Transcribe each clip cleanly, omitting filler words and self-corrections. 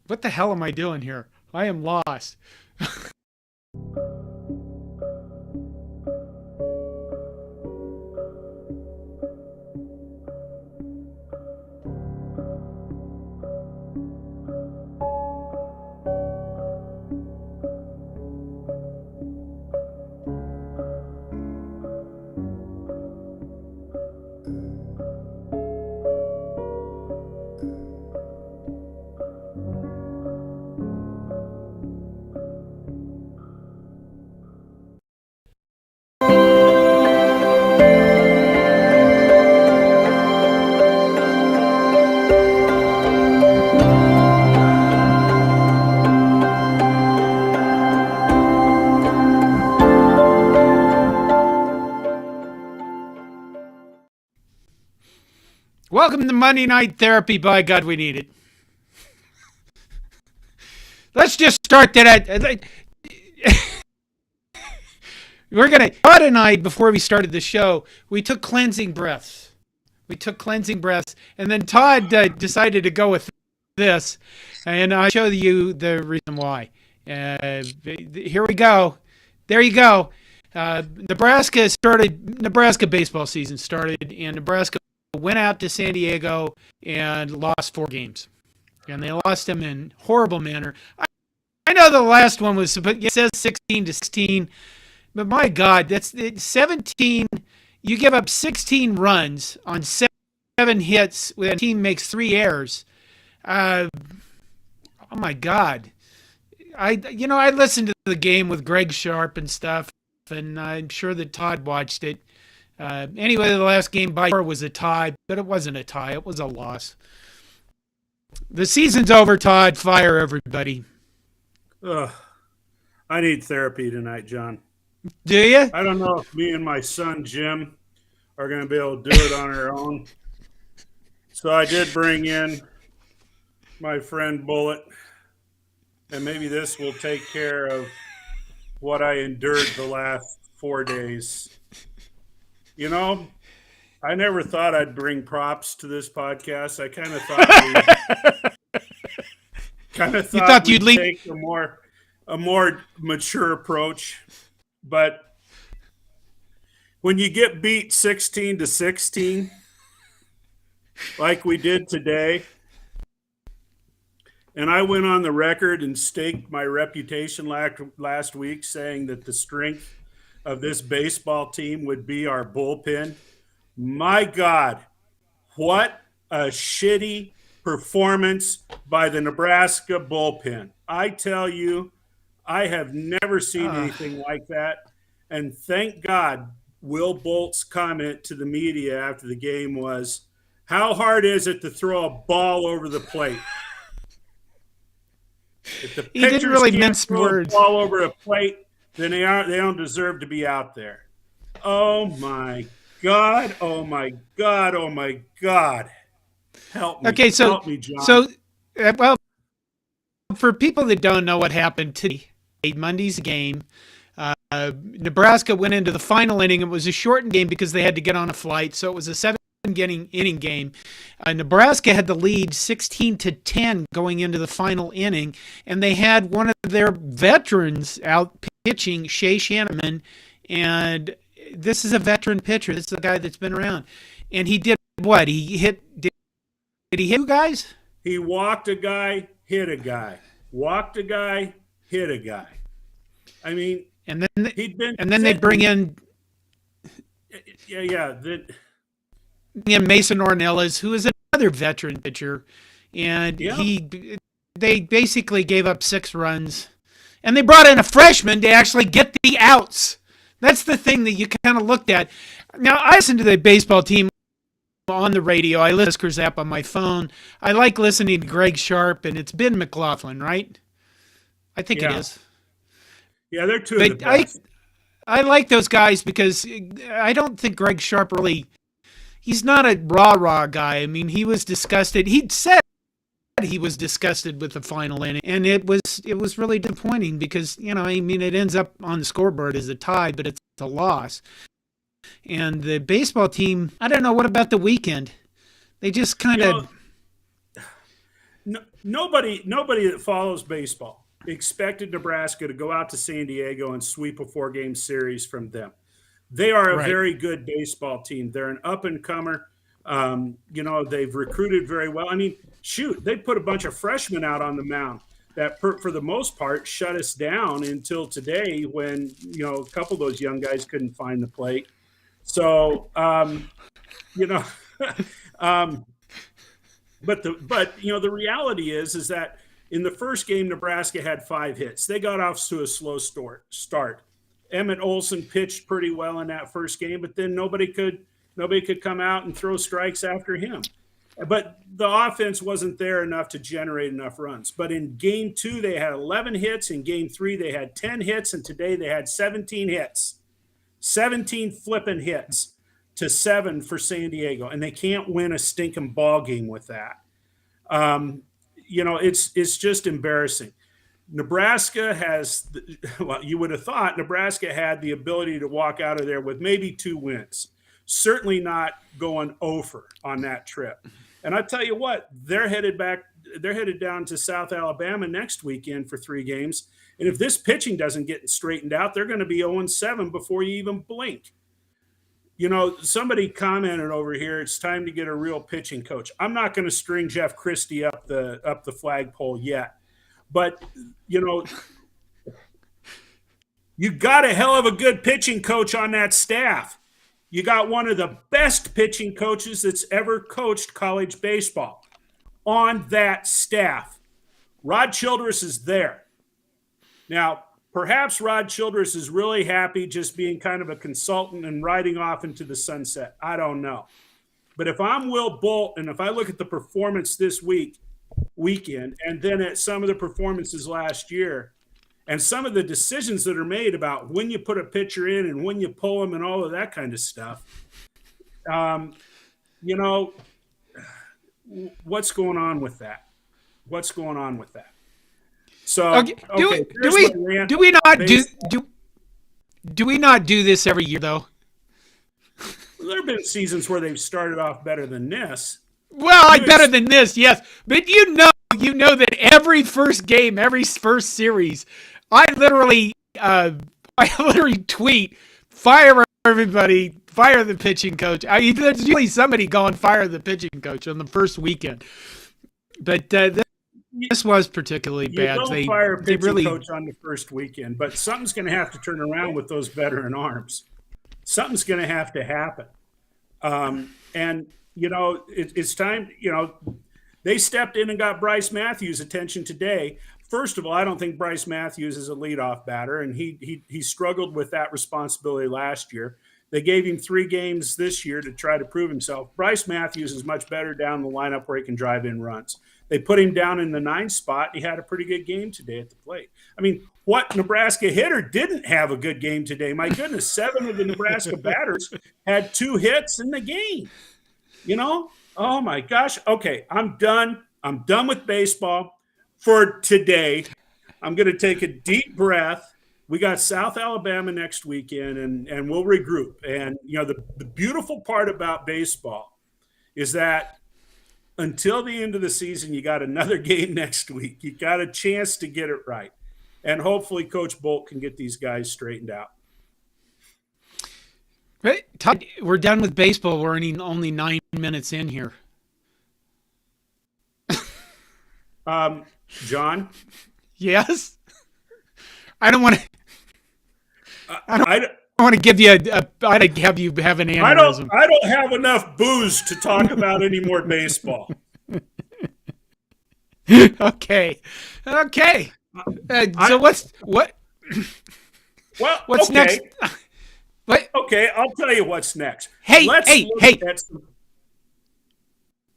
What the hell am I doing here? I am lost. Welcome to Monday Night Therapy. By God, we need it. Let's just start that. Todd and I, before we started the show, we took cleansing breaths. And then Todd decided to go with this, and I'll show you the reason why. Here we go. There you go. Nebraska baseball season started, and Nebraska went out to San Diego and lost 4 games. And they lost them in horrible manner. I know the last one it says 16-16, but my God, that's 17. You give up 16 runs on 7 hits when a team makes 3 errors. Oh my God. I listened to the game with Greg Sharp and stuff, and I'm sure that Todd watched it. Anyway, the last game by far was a tie, but it wasn't a tie. It was a loss. The season's over, Todd. Fire everybody. Ugh. I need therapy tonight, John. Do you? I don't know if me and my son, Jim, are going to be able to do it on our own. So I did bring in my friend Bullet, and maybe this will take care of what I endured the last 4 days. You know, I never thought I'd bring props to this podcast. I kind of thought we'd take a more mature approach. But when you get beat 16-16, like we did today, and I went on the record and staked my reputation last week saying that the strength of this baseball team would be our bullpen. My God, what a shitty performance by the Nebraska bullpen. I tell you, I have never seen anything like that. And thank God, Will Bolt's comment to the media after the game was, how hard is it to throw a ball over the plate? If the He didn't really mince words. A ball over a plate, then they don't deserve to be out there. Oh my God! Oh my God! Oh my God! Help me! Okay, help me, John. Well, for people that don't know what happened today, Monday's game, Nebraska went into the final inning. It was a shortened game because they had to get on a flight, so it was a 7-inning game. Nebraska had the lead 16-10 going into the final inning, and they had one of their veterans out pitching, Shea Shanneman, and this is a veteran pitcher. This is a guy that's been around, and he did what? Did he hit 2 guys? He walked a guy, hit a guy. Walked a guy, hit a guy. I mean, and then they bring in Mason Ornelas, who is another veteran pitcher, and they basically gave up 6 runs, and they brought in a freshman to actually get the outs. That's the thing that you kind of looked at. Now, I listen to the baseball team on the radio. I listen to Huskers app on my phone. I like listening to Greg Sharp, and it's Ben McLaughlin, right? I think it is. Yeah, they're two of the best. I like those guys because I don't think Greg Sharp he's not a rah-rah guy. I mean, he was disgusted. He'd said he was disgusted with the final inning, and it was really disappointing because, it ends up on the scoreboard as a tie, but it's a loss. And the baseball team, I don't know, what about the weekend? They just kind of... nobody that follows baseball expected Nebraska to go out to San Diego and sweep a 4-game series from them. They are a Right. very good baseball team. They're an up-and-comer. They've recruited very well. I mean, shoot, they put a bunch of freshmen out on the mound that, for the most part, shut us down until today when, a couple of those young guys couldn't find the plate. So, you know, but the reality is that in the first game, Nebraska had 5 hits. They got off to a slow start. Emmett Olson pitched pretty well in that first game, but then nobody could come out and throw strikes after him. But the offense wasn't there enough to generate enough runs. But in game 2, they had 11 hits. In game 3, they had 10 hits. And today they had 17 hits. 17 flipping hits to 7 for San Diego. And they can't win a stinking ball game with that. It's just embarrassing. Nebraska has, you would have thought Nebraska had the ability to walk out of there with maybe 2 wins. Certainly not going over on that trip. And I tell you what, they're headed down to South Alabama next weekend for 3 games. And if this pitching doesn't get straightened out, they're going to be 0-7 before you even blink. Somebody commented over here, it's time to get a real pitching coach. I'm not going to string Jeff Christie up the flagpole yet. But, you got a hell of a good pitching coach on that staff. You got one of the best pitching coaches that's ever coached college baseball on that staff. Rod Childress is there. Now, perhaps Rod Childress is really happy just being kind of a consultant and riding off into the sunset. I don't know. But if I'm Will Bolt, and if I look at the performance this weekend, and then at some of the performances last year, and some of the decisions that are made about when you put a pitcher in and when you pull them and all of that kind of stuff, what's going on with that? What's going on with that? So, do we not do this every year though? There have been seasons where they've started off better than this. Well, better than this, yes. But you know that every first game, every first series, I literally tweet, fire everybody, fire the pitching coach. There's usually somebody going fire the pitching coach on the first weekend. But this was particularly bad. You don't fire a pitching coach on the first weekend, but something's going to have to turn around with those veteran arms. Something's going to have to happen. It's time, they stepped in and got Bryce Matthews' attention today. First of all, I don't think Bryce Matthews is a leadoff batter, and he struggled with that responsibility last year. They gave him 3 games this year to try to prove himself. Bryce Matthews is much better down the lineup where he can drive in runs. They put him down in the 9th spot. He had a pretty good game today at the plate. I mean, what Nebraska hitter didn't have a good game today? My goodness, 7 of the Nebraska batters had 2 hits in the game. Oh my gosh. Okay, I'm done. I'm done with baseball for today. I'm going to take a deep breath. We got South Alabama next weekend, and we'll regroup. And, the beautiful part about baseball is that until the end of the season, you got another game next week. You got a chance to get it right. And hopefully Coach Bolt can get these guys straightened out. Right, Todd, we're done with baseball. We're only 9 minutes in here. John? Yes? I don't want to... I want to give you I'd have you have an aneurysm. I don't have enough booze to talk about any more baseball. Okay. So what's next? What? Okay, I'll tell you what's next. Hey.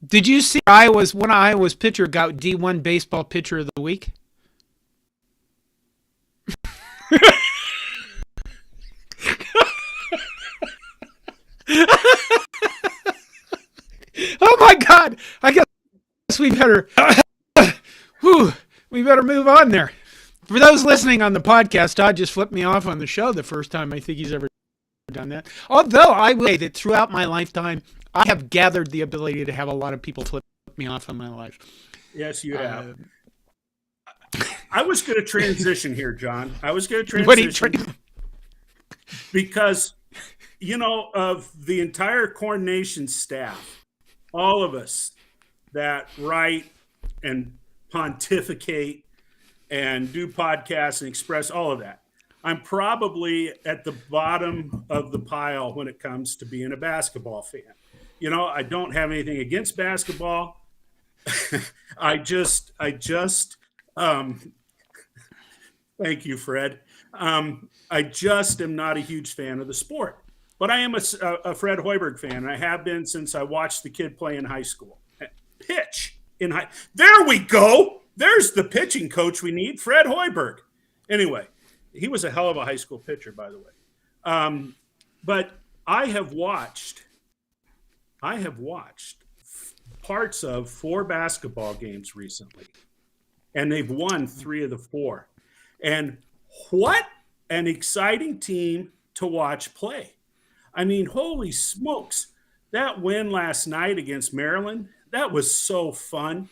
Did you see one Iowa's pitcher got D1 baseball pitcher of the week? Oh my God! I guess we better we better move on there. For those listening on the podcast, Todd just flipped me off on the show the first time I think he's ever done that. Although I will say that throughout my lifetime, I have gathered the ability to have a lot of people flip me off in my life. Yes, you have. Uh, I was going to transition here, John. I was going to what do you transition because, of the entire Corn Nation staff, all of us that write and pontificate and do podcasts and express all of that. I'm probably at the bottom of the pile when it comes to being a basketball fan. I don't have anything against basketball. I just, thank you, Fred. I just am not a huge fan of the sport, but I am a Fred Hoiberg fan, and I have been since I watched the kid play in high school. Pitch in high. There we go. There's the pitching coach we need, Fred Hoiberg. Anyway, he was a hell of a high school pitcher, by the way. But I have watched parts of 4 basketball games recently, and they've won 3 of the 4. And what an exciting team to watch play. I mean, holy smokes. That win last night against Maryland, that was so fun.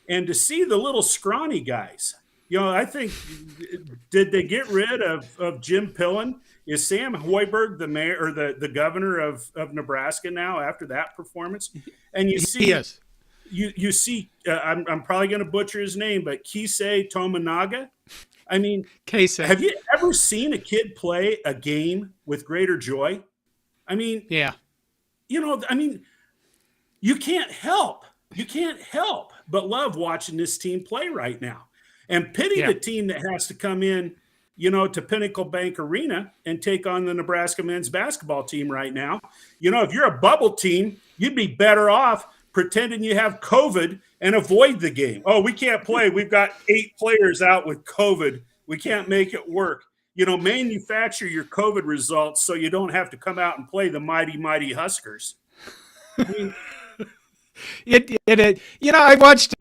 And to see the little scrawny guys, I think, did they get rid of Jim Pillen? Is Sam Hoiberg the mayor or the governor of Nebraska now after that performance? And you see, yes. You see, I'm probably going to butcher his name, but Keisei Tominaga. I mean, Keisei. Have you ever seen a kid play a game with greater joy? I mean, yeah. You can't help but love watching this team play right now, and pity the team that has to come in, to Pinnacle Bank Arena and take on the Nebraska men's basketball team right now. If you're a bubble team, you'd be better off pretending you have COVID and avoid the game. Oh, we can't play. We've got 8 players out with COVID. We can't make it work. Manufacture your COVID results so you don't have to come out and play the mighty, mighty Huskers. I mean, I watched.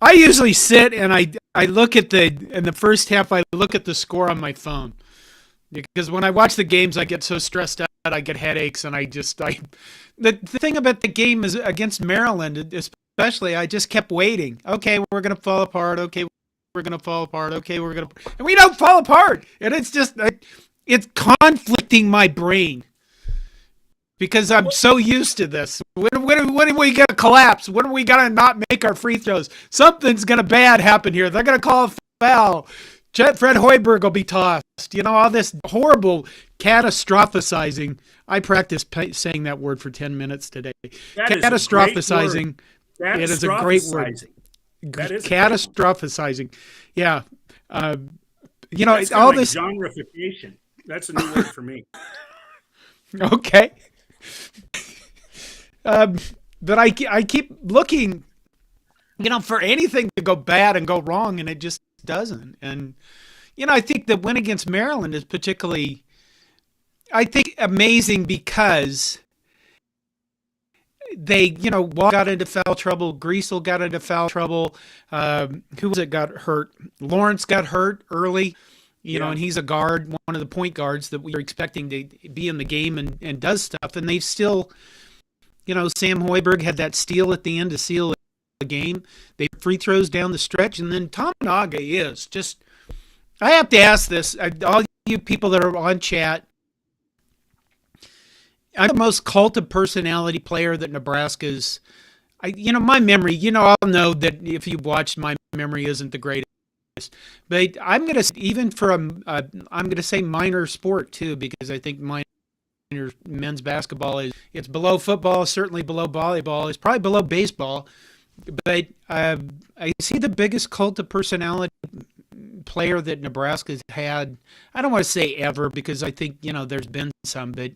I usually sit and I look at in the first half. I look at the score on my phone because when I watch the games, I get so stressed out. I get headaches, and the thing about the game is against Maryland, especially. I just kept waiting. Okay, we're gonna fall apart. Okay, we're gonna fall apart. Okay, and we don't fall apart. And it's just it's conflicting my brain. Because I'm so used to this. When are we going to collapse? When are we going to not make our free throws? Something's going to bad happen here. They're going to call a foul. Fred Hoiberg will be tossed. All this horrible catastrophizing. I practiced saying that word for 10 minutes today. Catastrophizing. It is a great word. Catastrophizing. Yeah. That's all like this genreification. That's a new word for me. Okay. But I keep looking, for anything to go bad and go wrong, and it just doesn't. And, I think the win against Maryland is particularly, amazing because they, got into foul trouble. Greasel got into foul trouble. Who was it got hurt? Lawrence got hurt early. And he's a guard, one of the point guards that we were expecting to be in the game and does stuff. And they still, Sam Hoiberg had that steal at the end to seal the game. They free throws down the stretch. And then Tominaga is just, I have to ask this, all you people that are on chat, I'm the most cult of personality player that Nebraska's, my memory, I'll know that if you watched, my memory isn't the greatest. But I'm going to, even for I'm going to say minor sport too, because I think minor men's basketball it's below football, certainly below volleyball, it's probably below baseball. But I see the biggest cult of personality player that Nebraska's had. I don't want to say ever because I think, there's been some, but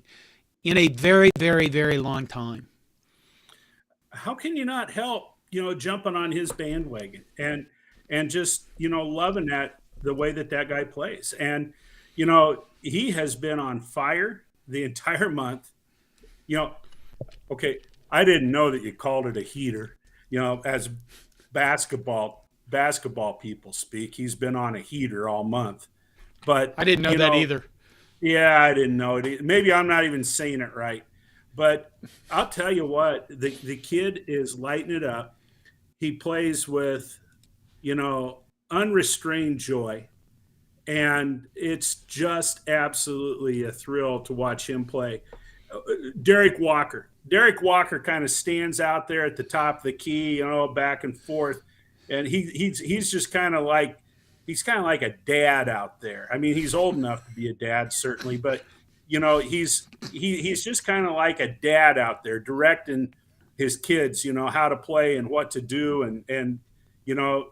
in a very, very, very long time. How can you not help, jumping on his bandwagon and just, loving the way that guy plays. And, he has been on fire the entire month. Okay, I didn't know that you called it a heater, as basketball people speak. He's been on a heater all month. But I didn't know that either. Yeah, I didn't know it. Maybe I'm not even saying it right. But I'll tell you what, the kid is lighting it up. he plays with, unrestrained joy. And it's just absolutely a thrill to watch him play. Derek Walker. Derek Walker kind of stands out there at the top of the key, back and forth, and he's just kind of like a dad out there. I mean, he's old enough to be a dad, certainly, but he's just kind of like a dad out there, directing his kids, how to play and what to do, and you know,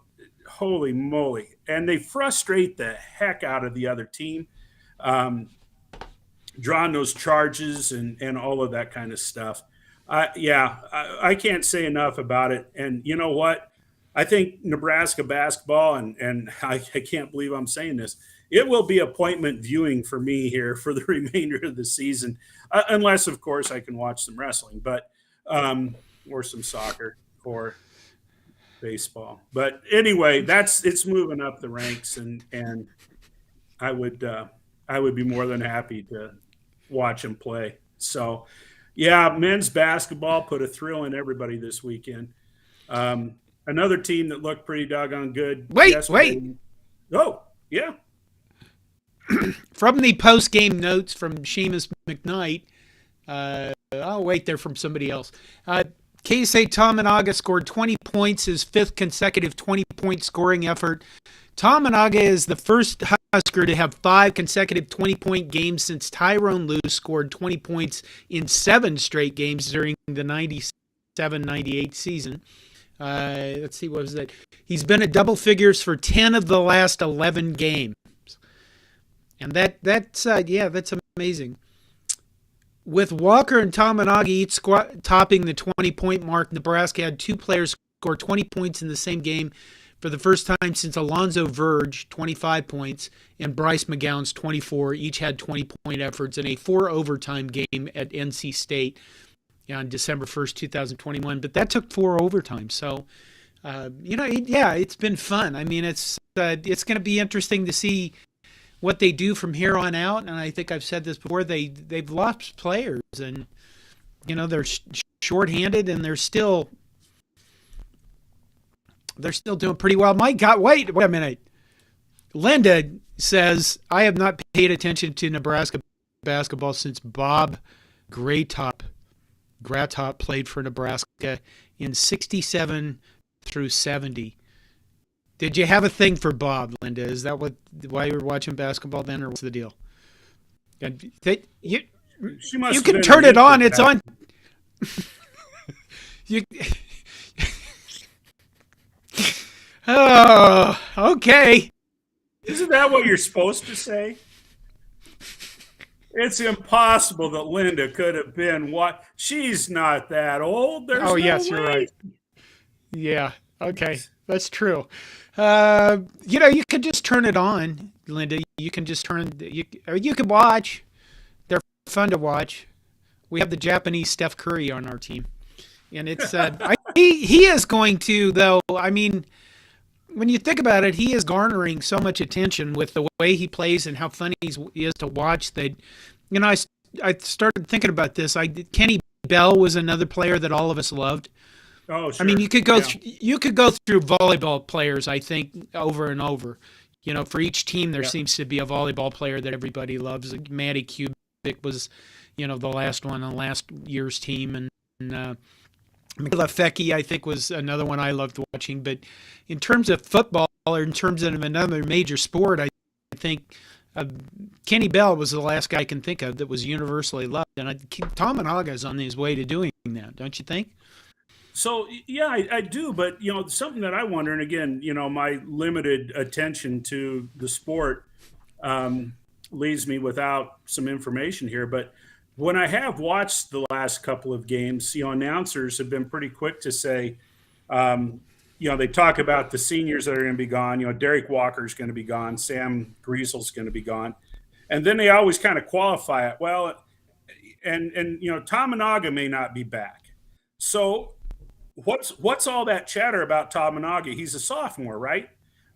holy moly, and they frustrate the heck out of the other team. Um, Drawing those charges and all of that kind of stuff. I can't say enough about it. And you know what? I think Nebraska basketball, and I can't believe I'm saying this, it will be appointment viewing for me here for the remainder of the season, unless, of course, I can watch some wrestling, but or some soccer or baseball. But anyway, it's moving up the ranks, and I would be more than happy to watch him play. So, yeah, men's basketball put a thrill in everybody this weekend. Another team that looked pretty doggone good. Wait. Oh, yeah. From the post-game notes from Seamus McKnight, oh, wait, they're from somebody else. Keisei Tominaga scored 20 points, his fifth consecutive 20-point scoring effort. Tominaga is the first Husker to have 5 consecutive 20-point games since Tyrone Lue scored 20 points in 7 straight games during the 97-98 season. Let's see, what was that? He's been at double figures for 10 of the last 11 games. And that's amazing. With Walker and Tominaga each topping the 20-point mark, Nebraska had 2 players score 20 points in the same game for the first time since Alonzo Verge, 25 points, and Bryce McGowan's 24. Each had 20-point efforts in a 4-overtime game at NC State on December 1st, 2021. But that took 4 overtimes. So, it's been fun. I mean, it's going to be interesting to see what they do from here on out. And I think I've said this before, they've lost players, and they're shorthanded, and they're still doing pretty well. My God, wait a minute. Linda says, I have not paid attention to Nebraska basketball since Bob Graytop played for Nebraska in 67 through 70. Did you have a thing for Bob, Linda? Is that why you were watching basketball then, or what's the deal? You can turn it on. It's on. Oh, okay. Isn't that what you're supposed to say? It's impossible that Linda could have been what? She's not that old. There's yes, way. You're right. Yeah. Okay, that's true. You can just turn it on, Linda. You can just you can watch. They're fun to watch. We have the Japanese Steph Curry on our team, and it's he is going to, though. I mean, when you think about it, he is garnering so much attention with the way he plays and how funny he is to watch. That I started thinking about this. Kenny Bell was another player that all of us loved. Oh, sure. I mean, you could go through volleyball players, I think, over and over. For each team, there seems to be a volleyball player that everybody loves. Matty Kubik was, the last one on last year's team, and Michaela Fecki, I think, was another one I loved watching. But in terms of football, or in terms of another major sport, I think Kenny Bell was the last guy I can think of that was universally loved. And Tominaga is on his way to doing that, don't you think? So, yeah, I do. But, something that I wonder, and again, my limited attention to the sport leaves me without some information here. But when I have watched the last couple of games, announcers have been pretty quick to say, they talk about the seniors that are going to be gone. Derek Walker's going to be gone. Sam Griesel's going to be gone. And then they always kind of qualify it. Well, and Tominaga may not be back. So what's all that chatter about Tominaga? He's a sophomore, right?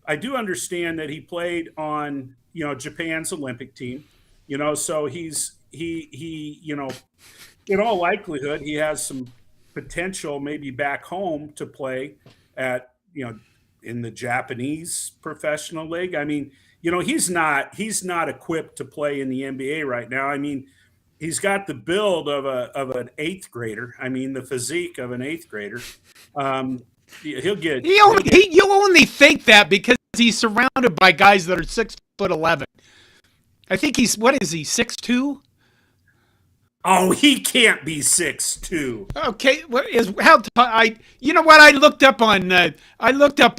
I do understand that he played on, Japan's Olympic team, so he in all likelihood, he has some potential maybe back home to play at, in the Japanese professional league. I mean, he's not equipped to play in the NBA right now. I mean, he's got the build of an eighth grader. I mean, the physique of an eighth grader. He'll get. You only think that because he's surrounded by guys that are 6'11". I think what is he, 6'2"? Oh, he can't be 6'2". Okay, you know what? I looked up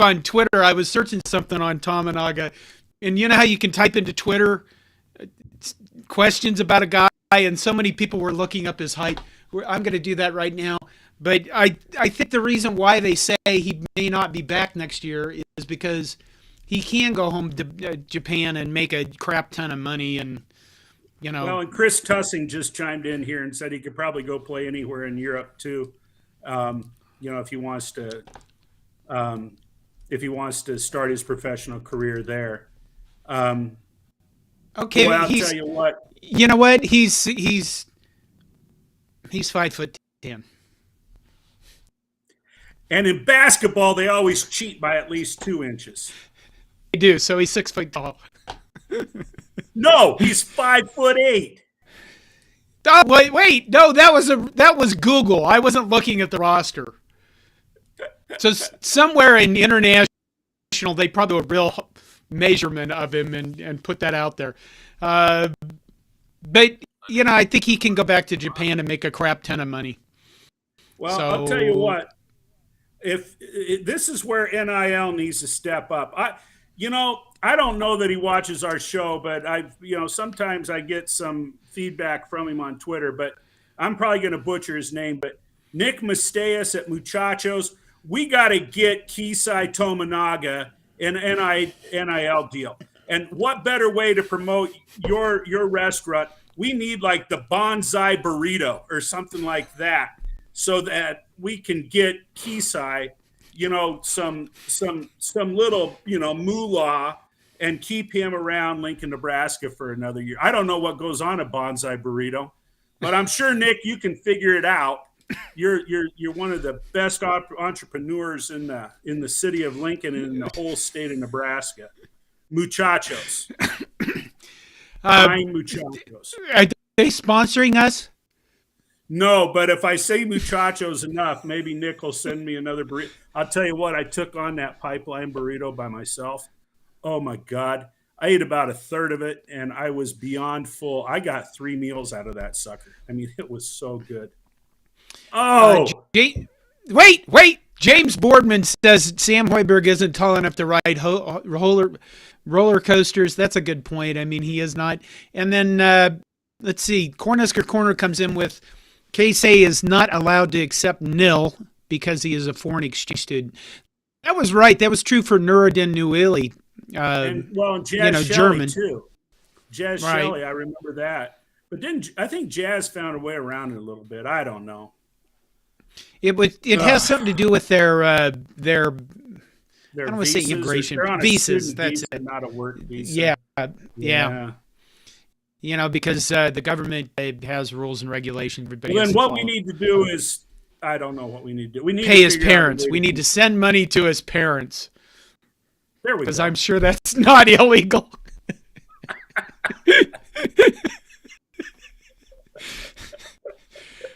on Twitter. I was searching something on Tominaga, and you know how you can type into Twitter questions about a guy, and so many people were looking up his height. I'm going to do that right now. But I think the reason why they say he may not be back next year is because he can go home to Japan and make a crap ton of money, and Well, and Chris Tussing just chimed in here and said he could probably go play anywhere in Europe too. If he wants to start his professional career there. Okay, well, I'll tell you what. You know what? He's 5'10". And in basketball, they always cheat by at least 2 inches. They do. So he's 6 feet tall. No, he's 5'8". Oh, wait, no, that was Google. I wasn't looking at the roster. So somewhere in international, they probably do a real measurement of him and put that out there. But I think he can go back to Japan and make a crap ton of money. Well, I'll tell you what. If this is where NIL needs to step up. I don't know that he watches our show, but sometimes I get some feedback from him on Twitter, but I'm probably going to butcher his name. But Nick Masteus at Muchachos, we got to get Keisei Tominaga an NIL deal. And what better way to promote your restaurant? We need like the bonsai burrito or something like that, so that we can get Keisei, some little, moolah, and keep him around Lincoln, Nebraska for another year. I don't know what goes on at Bonsai Burrito, but I'm sure, Nick, you can figure it out. You're one of the best entrepreneurs in the city of Lincoln and in the whole state of Nebraska. Muchachos. Muchachos. Are they sponsoring us? No, but if I say muchachos enough, maybe Nick will send me another burrito. I'll tell you what, I took on that pipeline burrito by myself. Oh, my God. I ate about a third of it, and I was beyond full. I got 3 meals out of that sucker. I mean, it was so good. Oh! Wait! James Boardman says Sam Hoiberg isn't tall enough to ride roller coasters. That's a good point. I mean, he is not. And then, let's see, Cornhusker Corner comes in with Keisei is not allowed to accept nil because he is a foreign exchange student. That was right. That was true for Nuruddin Newili. And Jazz Shelley, German too. Jazz right. Shelley, I remember that. But then I think Jazz found a way around it a little bit. I don't know. It has something to do with their I don't want to say immigration visas. That's it. Not a work visa. Yeah. Because the government has rules and regulations. Well, then what we need to do is, I don't know what we need to do. We need pay to his parents. We need to send money to his parents. There we go. Because I'm sure that's not illegal.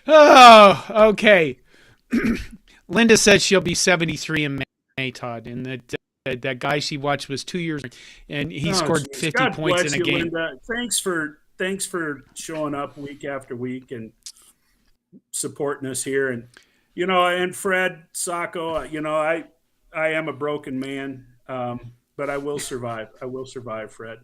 Oh, okay. Linda said she'll be 73 in May, Todd, and that guy she watched was 2 years, and he scored 50 God points bless in a you, game. Linda. Thanks for showing up week after week and supporting us here, and Fred Sacco. I am a broken man, but I will survive. I will survive, Fred.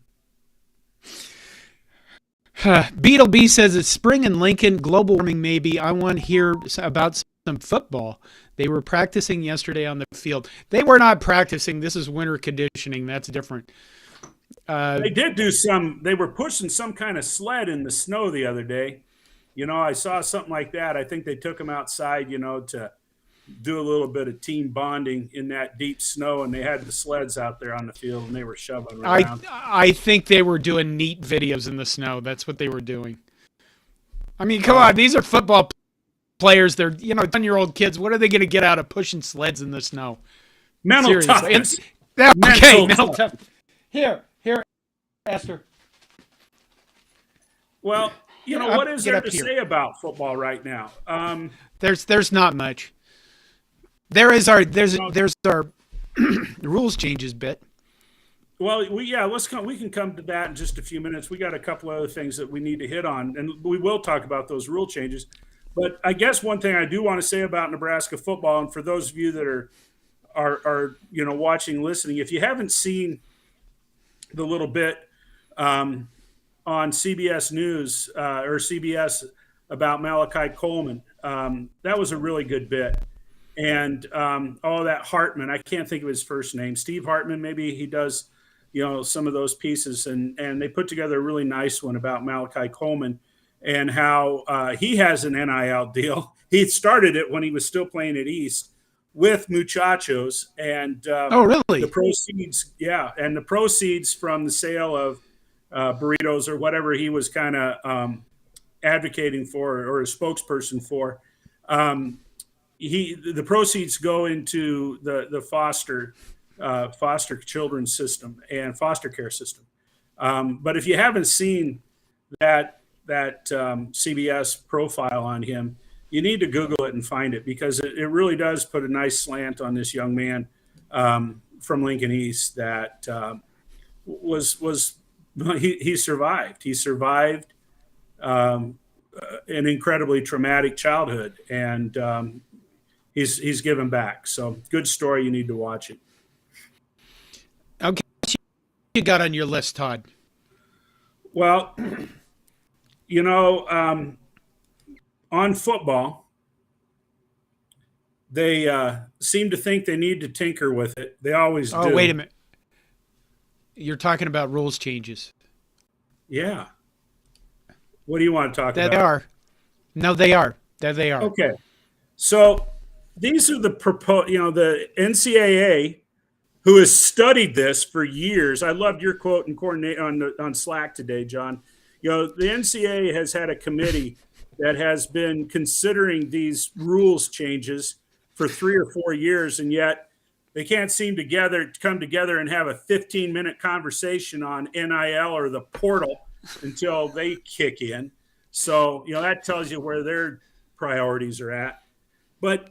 Beetle B says it's spring in Lincoln, global warming maybe. I want to hear about some football. They were practicing yesterday on the field. They were not practicing. This is winter conditioning. That's different. They did do they were pushing some kind of sled in the snow the other day. I saw something like that. I think they took them outside, to do a little bit of team bonding in that deep snow, and they had the sleds out there on the field, and they were shoveling around. I think they were doing neat videos in the snow. That's what they were doing. I mean, come on. These are football players. They're, 10-year-old kids. What are they going to get out of pushing sleds in the snow? Mental Seriously. toughness. Okay, mental tough. Here, Esther. Well, what is Get there up to here. say about football right now? There's not much. There's our rules changes bit. Well, we can come to that in just a few minutes. We got a couple other things that we need to hit on, and we will talk about those rule changes. But I guess one thing I do want to say about Nebraska football, and for those of you that are watching, listening, if you haven't seen the little bit on CBS News or CBS about Malachi Coleman, that was a really good bit. And that Hartman, I can't think of his first name. Steve Hartman, maybe he does, some of those pieces. And they put together a really nice one about Malachi Coleman and how he has an NIL deal. He started it when he was still playing at East with Muchachos. And oh, really? The proceeds from the sale of burritos or whatever he was kind of advocating for or a spokesperson for, the proceeds go into the foster children's system and foster care system. But if you haven't seen that CBS profile on him, you need to Google it and find it, because it really does put a nice slant on this young man from Lincoln East that he survived. He survived an incredibly traumatic childhood, and he's given back. So good story. You need to watch it. Okay, what you got on your list, Todd? Well, on football, they seem to think they need to tinker with it. They always do. Oh, wait a minute. You're talking about rules changes. Yeah. What do you want to talk about? They are. No, they are. There they are. Okay. So these are the NCAA, who has studied this for years. I loved your quote and coordinate on Slack today, John. The NCAA has had a committee that has been considering these rules changes for 3 or 4 years, and yet they can't seem to come together and have a 15-minute conversation on NIL or the portal until they kick in. So, that tells you where their priorities are at. But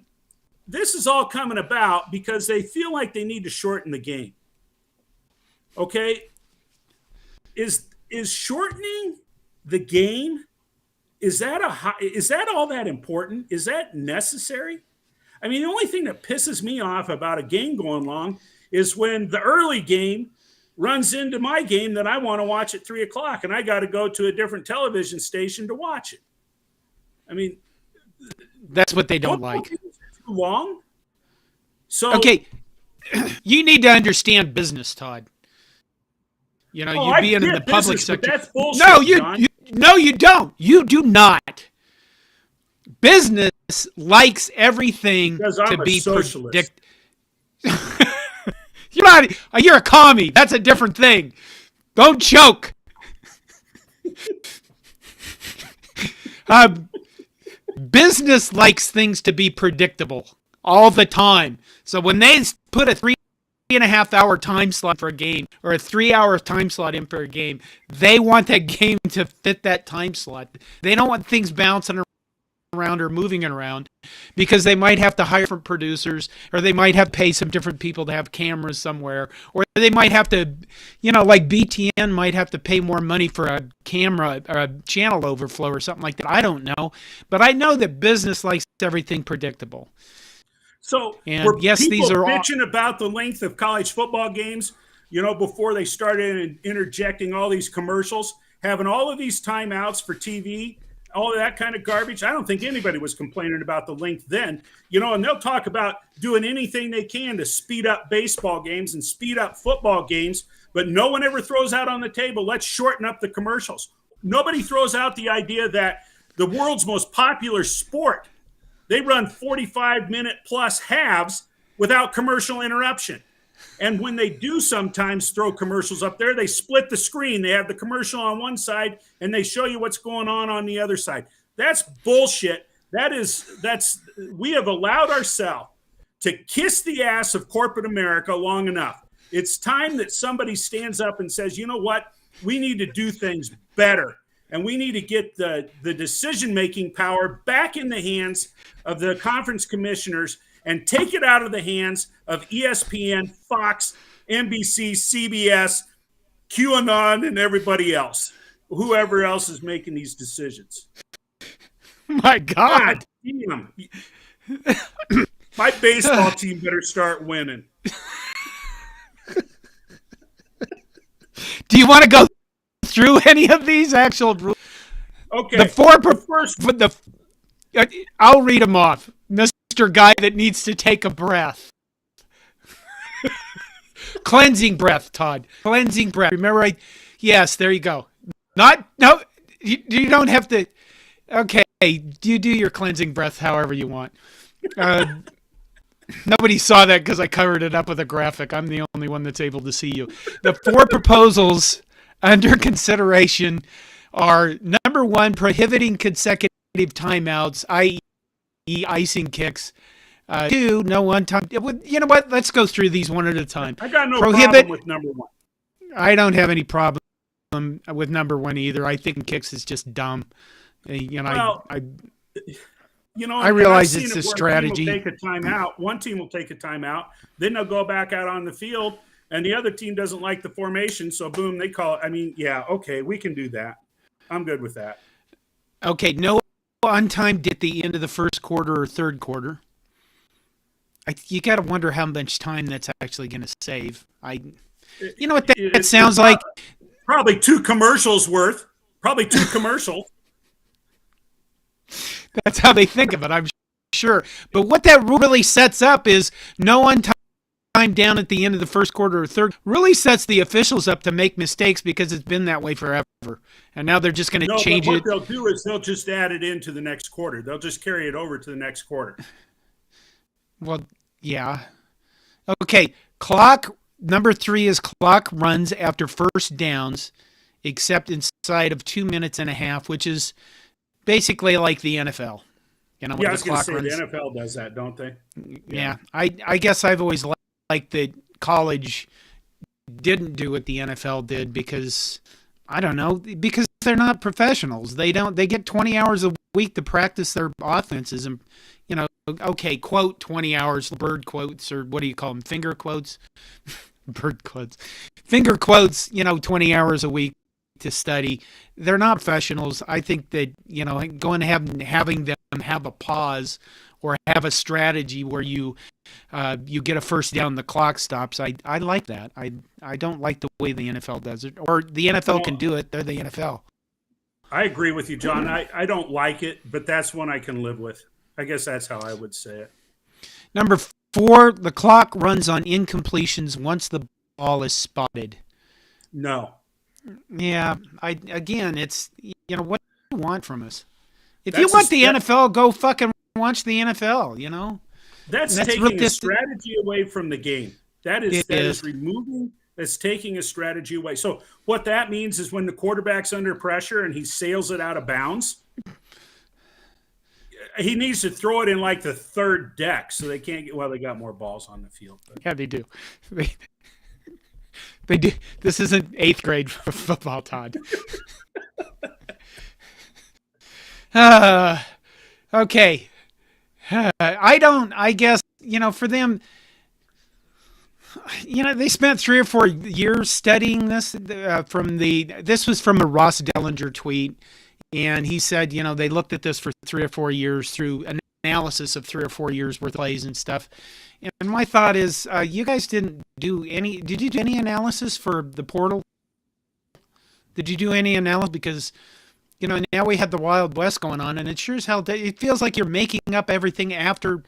this is all coming about because they feel like they need to shorten the game. Okay? Is shortening the game, is that all that important? Is that necessary? I mean, the only thing that pisses me off about a game going long is when the early game runs into my game that I want to watch at 3:00, and I got to go to a different television station to watch it. I mean, that's what they don't like. Too long. So okay, you need to understand business, Todd. You being in the public sector. That's bullshit, no, you don't. You do not. Business likes everything to be predicted. You're a commie. That's a different thing. Don't choke. Business likes things to be predictable all the time. So when they put a 3.5 hour time slot for a game or a 3 hour time slot in for a game, they want that game to fit that time slot. They don't want things bouncing around or moving around, because they might have to hire different producers, or they might have to pay some different people to have cameras somewhere, or they might have to, like BTN might have to pay more money for a camera or a channel overflow or something like that. I don't know, but I know that business likes everything predictable. So, and yes, these are bitching about the length of college football games, before they started interjecting all these commercials, having all of these timeouts for TV, all of that kind of garbage. I don't think anybody was complaining about the length then, and they'll talk about doing anything they can to speed up baseball games and speed up football games, but no one ever throws out on the table, let's shorten up the commercials. Nobody throws out the idea that the world's most popular sport, they run 45-minute plus halves without commercial interruption. And when they do sometimes throw commercials up there, they split the screen. They have the commercial on one side and they show you what's going on the other side. That's bullshit. We have allowed ourselves to kiss the ass of corporate America long enough. It's time that somebody stands up and says, you know what? We need to do things better. And we need to get the decision-making power back in the hands of the conference commissioners and take it out of the hands of ESPN, Fox, NBC, CBS, QAnon, and everybody else, whoever else is making these decisions. My God. Damn. My baseball team better start winning. Do you want to go through any of these actual rules? Okay. I'll read them off. Mr. Guy that needs to take a breath. Cleansing breath, Todd. Cleansing breath. Remember, yes, there you go. You don't have to. Okay, you do your cleansing breath however you want. Nobody saw that because I covered it up with a graphic. I'm the only one that's able to see you. The 4 proposals under consideration are, number 1, prohibiting consecutive timeouts, i.e. icing kicks. 2, no one-time. You know what? Let's go through these one at a time. I got no problem with number 1. I don't have any problem with number 1 either. I think kicks is just dumb. I realize it's a strategy. One team will take a timeout, then they'll go back out on the field, and the other team doesn't like the formation, so boom, they call it. I mean, yeah, okay, we can do that. I'm good with that. Okay, no on-time at the end of the first quarter or third quarter. You got to wonder how much time that's actually going to save. You know what that sounds like? Probably 2 commercials worth. Probably 2 commercials. That's how they think of it, I'm sure. But what that really sets up is no on-time down at the end of the first quarter or third. Really sets the officials up to make mistakes because it's been that way forever. And now they're just going to change it. What they'll do is they'll just add it into the next quarter. They'll just carry it over to the next quarter. Well, yeah. Okay, number 3 is clock runs after first downs, except inside of 2 minutes and a half, which is basically like the NFL. I was going to say the NFL does that, don't they? Yeah. I guess I've always liked that college didn't do what the NFL did because, I don't know, because they're not professionals. They get 20 hours a week to practice their offenses and, okay, quote 20 hours, bird quotes, or what do you call them? Finger quotes? Bird quotes. Finger quotes, 20 hours a week to study. They're not professionals. I think that, going and having them have a pause or have a strategy where you get a first down, the clock stops. I like that. I don't like the way the NFL does it, or the NFL can do it. They're the NFL. I agree with you, John. I don't like it, but that's one I can live with. I guess that's how I would say it. Number 4, the clock runs on incompletions once the ball is spotted. No. Yeah, it's, what do you want from us? If you want the NFL, go fucking watch the NFL, That's taking a strategy away from the game. That's taking a strategy away. So what that means is when the quarterback's under pressure and he sails it out of bounds, he needs to throw it in like the third deck so they can't get, they got more balls on the field. But. Yeah, they do. They do. This isn't 8th grade football, Todd. Okay. I guess, for them, they spent 3 or 4 years studying this. This was from a Ross Dellinger tweet. And he said, they looked at this for 3 or 4 years through an analysis of 3 or 4 years worth of plays and stuff. And my thought is, you guys did you do any analysis for the portal? Did you do any analysis? Because, now we have the Wild West going on, and it sure as hell, it feels like you're making up everything after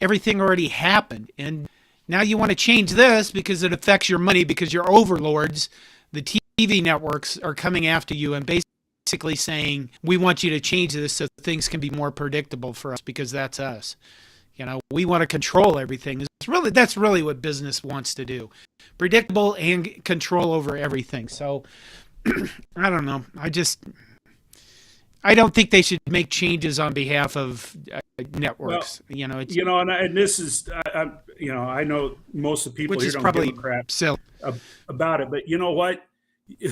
everything already happened. And now you want to change this because it affects your money, because your overlords, the TV networks, are coming after you and basically saying, we want you to change this so things can be more predictable for us, because that's us. We want to control everything. That's really what business wants to do. Predictable and control over everything. So, I don't know. I don't think they should make changes on behalf of Well, networks. It's and this is, I know most of the people which here is don't give a probably crap silly. about it, but you know what?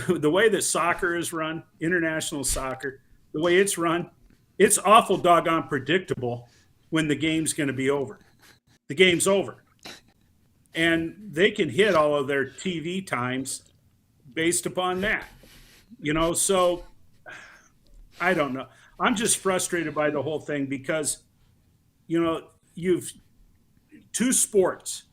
The way that soccer is run, international soccer, the way it's run, it's awful doggone predictable when the game's going to be over. The game's over. And they can hit all of their TV times based upon that. So I don't know. I'm just frustrated by the whole thing because, you've two sports.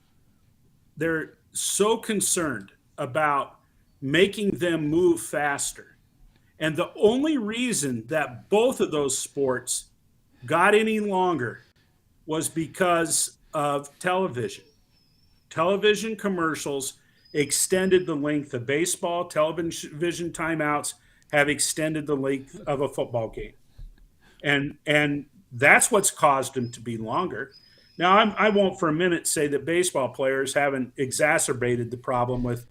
They're so concerned about making them move faster. And the only reason that both of those sports got any longer was because of television. Television commercials extended the length of baseball. Television timeouts have extended the length of a football game. And that's what's caused them to be longer. Now, I won't for a minute say that baseball players haven't exacerbated the problem with,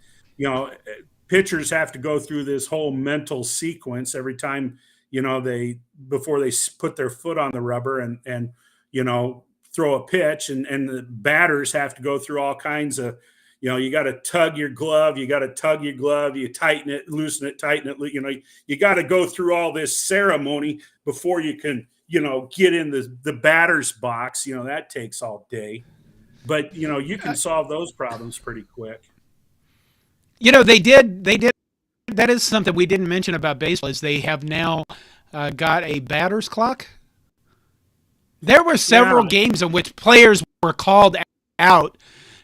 pitchers have to go through this whole mental sequence every time, before they put their foot on the rubber and throw a pitch, and the batters have to go through all kinds of, you got to tug your glove, you tighten it, loosen it, tighten it, you got to go through all this ceremony before you can, get in the batter's box. That takes all day, but you can solve those problems pretty quick. They did. That is something we didn't mention about baseball is they have now got a batter's clock. There were several games in which players were called out.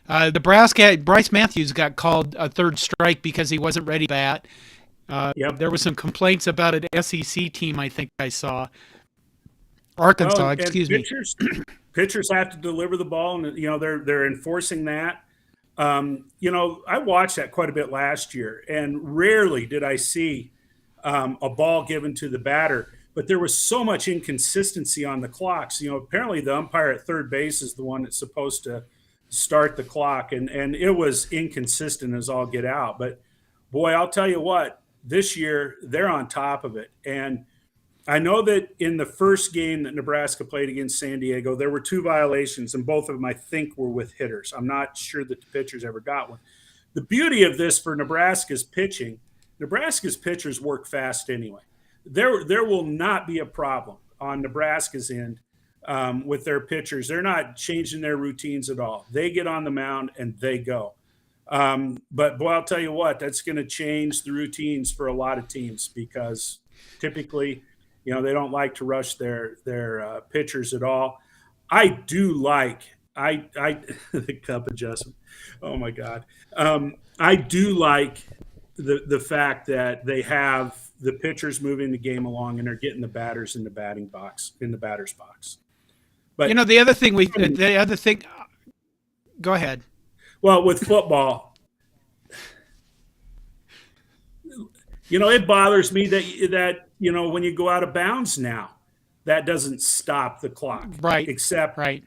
Nebraska, Bryce Matthews got called a third strike because he wasn't ready to bat. There were some complaints about an SEC team, I think I saw. Arkansas, excuse me. Pitchers have to deliver the ball, and they're enforcing that. I watched that quite a bit last year, and rarely did I see a ball given to the batter. But there was so much inconsistency on the clocks. Apparently the umpire at third base is the one that's supposed to start the clock, and it was inconsistent as all get out. But boy, I'll tell you what, this year they're on top of it. And I know that in the first game that Nebraska played against San Diego, there were 2 violations, and both of them I think were with hitters. I'm not sure that the pitchers ever got one. The beauty of this for Nebraska's pitching, Nebraska's pitchers work fast anyway. There will not be a problem on Nebraska's end with their pitchers. They're not changing their routines at all. They get on the mound and they go. But boy, I'll tell you what, that's going to change the routines for a lot of teams because typically, they don't like to rush their pitchers at all. I do like the cup adjustment. Oh my God. I do like the fact that they have the pitchers moving the game along and they're getting the batters in the batter's box. But the other thing, go ahead. Well, with football, it bothers me that when you go out of bounds now, that doesn't stop the clock. Right. Except, right.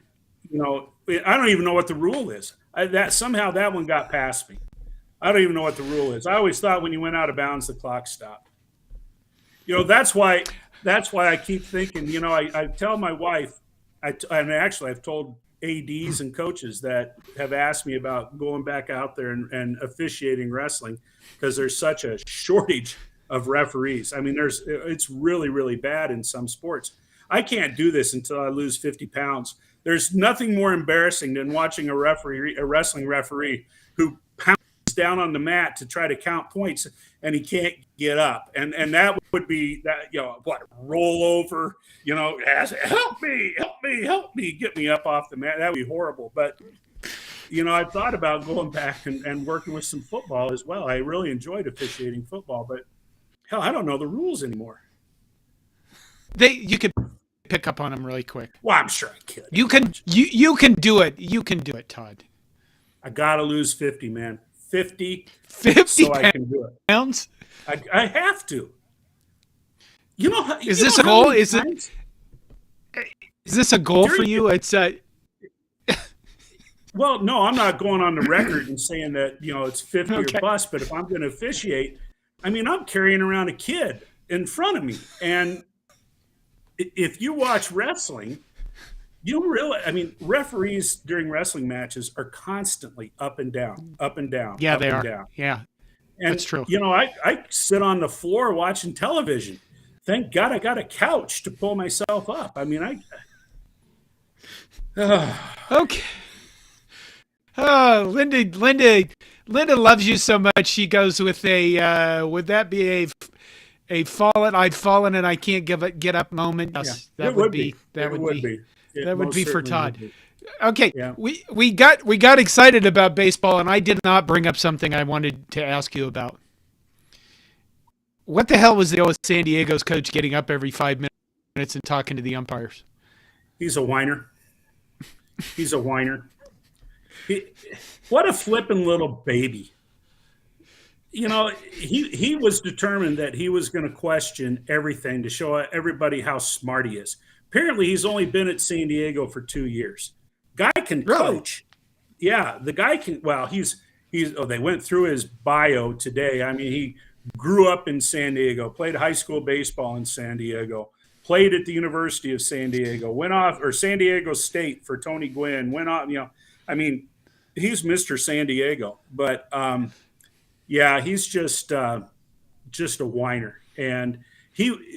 I don't even know what the rule is. Somehow that one got past me. I don't even know what the rule is. I always thought when you went out of bounds, the clock stopped. That's why I keep thinking, I tell my wife, I've told ADs and coaches that have asked me about going back out there and officiating wrestling because there's such a shortage of referees. I mean, it's really, really bad in some sports. I can't do this until I lose 50 pounds. There's nothing more embarrassing than watching a wrestling referee who pounds down on the mat to try to count points and he can't get up. And that would be that, roll over, help me, get me up off the mat. That would be horrible. But, I've thought about going back and working with some football as well. I really enjoyed officiating football, but hell, I don't know the rules anymore. You could pick up on them really quick. Well, I'm sure I could. You can do it. You can do it, Todd. I got to lose 50, man. 50 so I can do it. Pounds? I have to. Is this a goal? Is this a goal for you? It's Well, no, I'm not going on the record and saying that, it's 50 or bust, but if I'm going to officiate, I'm carrying around a kid in front of me. And, if you watch wrestling, referees during wrestling matches are constantly up and down, up and down, Yeah, up they and are. down. Yeah, And, that's true. I sit on the floor watching television. Thank God I got a couch to pull myself up. I mean, Okay. Oh, Linda loves you so much. She goes with a. Would that be a fallen? I've fallen and I can't get up moment. yeah, Yes, it would be. It would be. It that would most be for certainly Todd. would be. Okay, Yeah. we got excited about baseball, and I did not bring up something I wanted to ask you about. What the hell was the old San Diego's coach getting up every 5 minutes and talking to the umpires? He's a whiner. He's a whiner. What a flippin' little baby. He was determined that he was going to question everything to show everybody how smart he is. Apparently, he's only been at San Diego for 2 years. Guy can Really? coach. Yeah, the guy can. Well, they went through his bio today. I mean, he grew up in San Diego, played high school baseball in San Diego, played at the University of San Diego, went off or San Diego State for Tony Gwynn, went off. I mean, he's Mr. San Diego, but yeah, he's just a whiner. And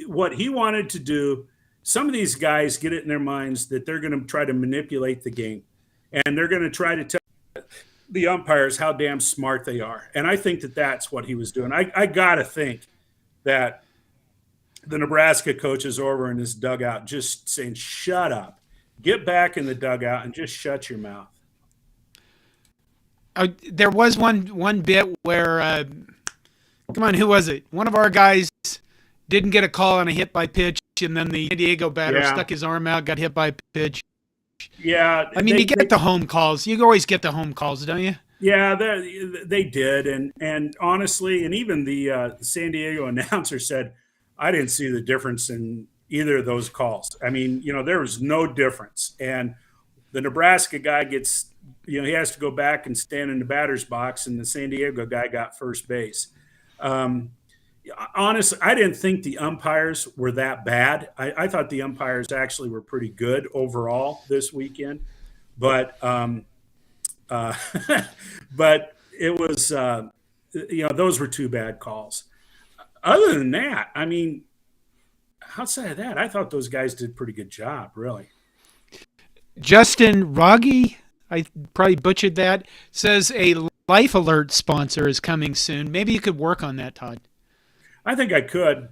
what he wanted to do. Some of these guys get it in their minds that they're going to try to manipulate the game, and they're going to try to tell the umpires how damn smart they are. And I think that that's what he was doing. I got to think that the Nebraska coach is over in his dugout just saying, shut up, get back in the dugout and just shut your mouth. There was one bit where, come on, who was it? One of our guys didn't get a call on a hit by pitch, and then the San Diego batter stuck his arm out, got hit by pitch. Yeah. I mean, you get the home calls. You always get the home calls, don't you? Yeah, they did. And honestly, and even the San Diego announcer said, I didn't see the difference in either of those calls. I mean, there was no difference. And the Nebraska guy gets, he has to go back and stand in the batter's box, and the San Diego guy got first base. Honestly, I didn't think the umpires were that bad. I thought the umpires actually were pretty good overall this weekend, but but it was those were two bad calls. Other than that, I mean, outside of that, I thought those guys did a pretty good job, really. Justin Rogge, I probably butchered that, says a Life Alert sponsor is coming soon. Maybe you could work on that, Todd. I think I could.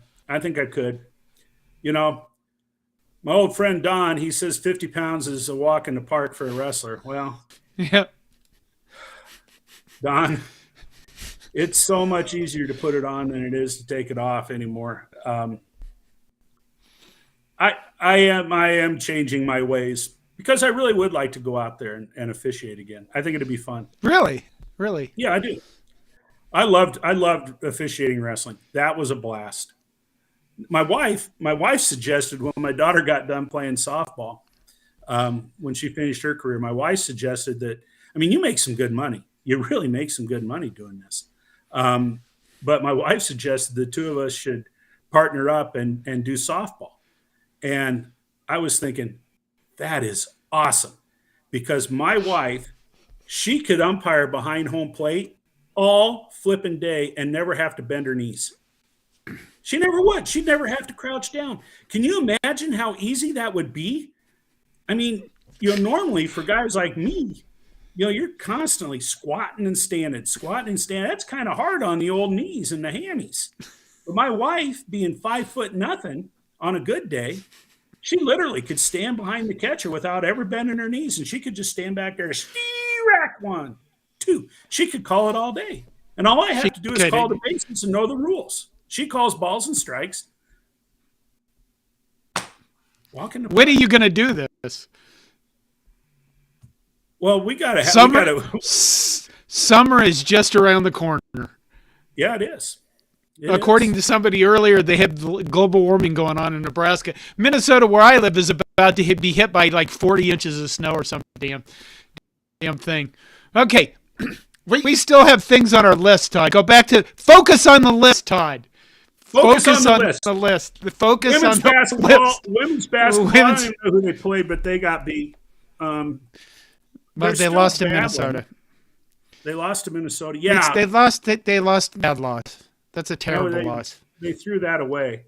My old friend Don, he says 50 pounds is a walk in the park for a wrestler. Well, yeah. Don, it's so much easier to put it on than it is to take it off anymore. I am changing my ways because I really would like to go out there and officiate again. I think it'd be fun. Really? Yeah, I do. I loved officiating wrestling. That was a blast. My wife suggested when my daughter got done playing softball, when she finished her career, my wife suggested that, you make some good money. You really make some good money doing this. But my wife suggested the two of us should partner up and do softball. And I was thinking, that is awesome, because my wife, she could umpire behind home plate all flipping day and never have to bend her knees. She never would. She'd never have to crouch down. Can you imagine how easy that would be? Normally for guys like me, you're constantly squatting and standing. That's kind of hard on the old knees and the hammies. But my wife, being 5'0" on a good day, she literally could stand behind the catcher without ever bending her knees, and she could just stand back there, rack 1, 2. She could call it all day. And all I have to do is call the bases and know the rules. She calls balls and strikes. When are you going to do this? Well, we got to have summer is just around the corner. Yeah, it is. According to somebody earlier, they have global warming going on in Nebraska. Minnesota, where I live, is about to be hit by like 40 inches of snow or some damn thing. Okay, we still have things on our list, Todd. Go back to focus on the list, Todd. Focus on the list. The list. The focus Women's on the basketball. list. Women's basketball. I don't even know who they played, but they got beat. But they lost to Minnesota. They lost to Minnesota. Yeah, They lost. They lost. Bad loss. That's a terrible loss. They threw that away.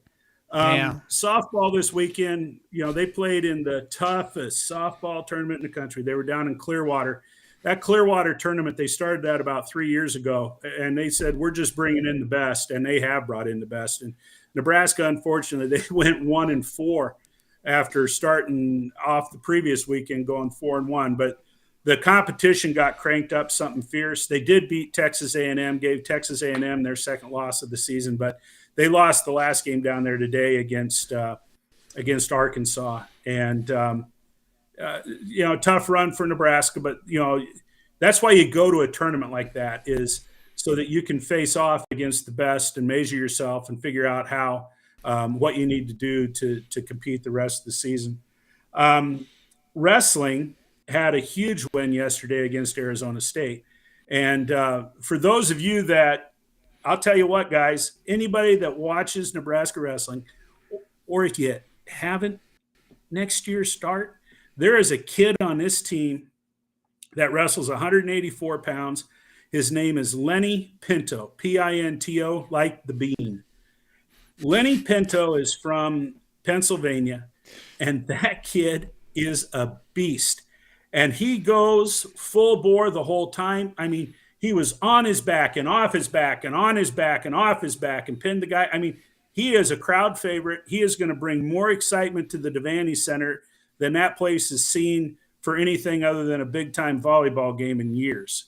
Softball this weekend, they played in the toughest softball tournament in the country. They were down in Clearwater. That Clearwater tournament, they started that about 3 years ago, and they said, we're just bringing in the best, and they have brought in the best. And Nebraska, unfortunately, they went 1-4 after starting off the previous weekend going 4-1. But the competition got cranked up something fierce. They did beat Texas A&M, gave Texas A&M their second loss of the season, but they lost the last game down there today against Arkansas. And tough run for Nebraska, but that's why you go to a tournament like that, is so that you can face off against the best and measure yourself and figure out how what you need to do to compete the rest of the season. Wrestling had a huge win yesterday against Arizona State. And for those of you that, I'll tell you what, guys, anybody that watches Nebraska wrestling, or if you haven't, next year start, there is a kid on this team that wrestles 184 pounds. His name is Lenny Pinto, Pinto, like the bean. Lenny Pinto is from Pennsylvania, and that kid is a beast. And he goes full bore the whole time. I mean, he was on his back and off his back and on his back and off his back and pinned the guy. I mean, he is a crowd favorite. He is going to bring more excitement to the Devaney Center than that place has seen for anything other than a big-time volleyball game in years.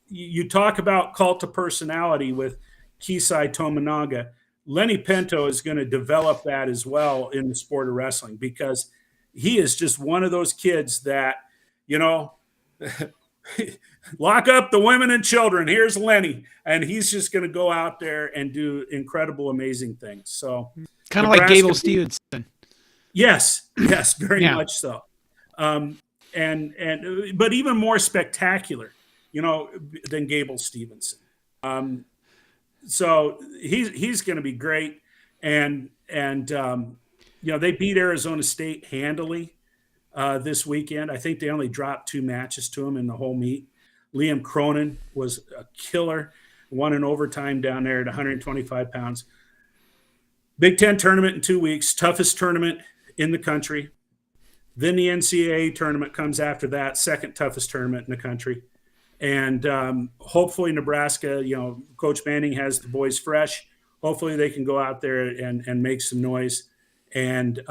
You talk about cult of personality with Keisei Tominaga. Lenny Pinto is going to develop that as well in the sport of wrestling, because he is just one of those kids that, lock up the women and children. Here's Lenny. And he's just going to go out there and do incredible, amazing things. So kind of like Gable Stevenson. Yes, very much so. But even more spectacular, than Gable Stevenson. So he's going to be great. And they beat Arizona State handily this weekend. I think they only dropped 2 matches to him in the whole meet. Liam Cronin was a killer, won in overtime down there at 125 pounds. Big Ten tournament in 2 weeks, toughest tournament in the country. Then the NCAA tournament comes after that, second toughest tournament in the country. And hopefully Nebraska, Coach Manning has the boys fresh. Hopefully they can go out there and make some noise. And,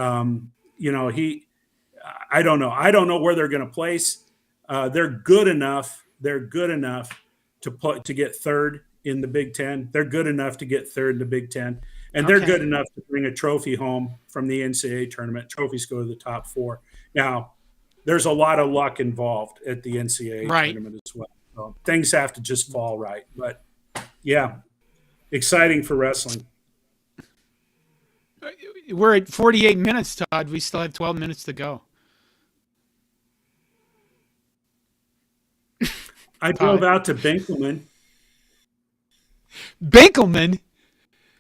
I don't know. I don't know where they're going to place. They're good enough. They're good enough to get third in the Big Ten. They're good enough to get third in the Big Ten. And they're good enough to bring a trophy home from the NCAA tournament. Trophies go to the top 4. Now, there's a lot of luck involved at the NCAA tournament as well. So things have to just fall right. But, yeah, exciting for wrestling. We're at 48 minutes, Todd. We still have 12 minutes to go. I drove out to Benkelman. Benkelman?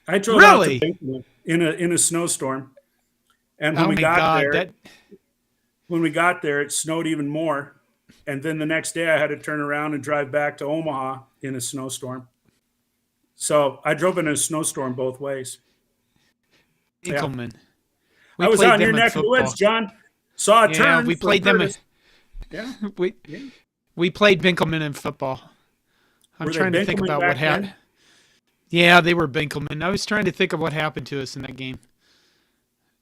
I drove out to Benkelman in a snowstorm. And when we got there, it snowed even more. And then the next day I had to turn around and drive back to Omaha in a snowstorm. So I drove in a snowstorm both ways. Benkelman. Yeah. I was out in your neck of the woods, John. Saw a turn. We played them. We played Benkelman in football. I'm trying to think about what happened. Then? Yeah, they were Benkelman. I was trying to think of what happened to us in that game.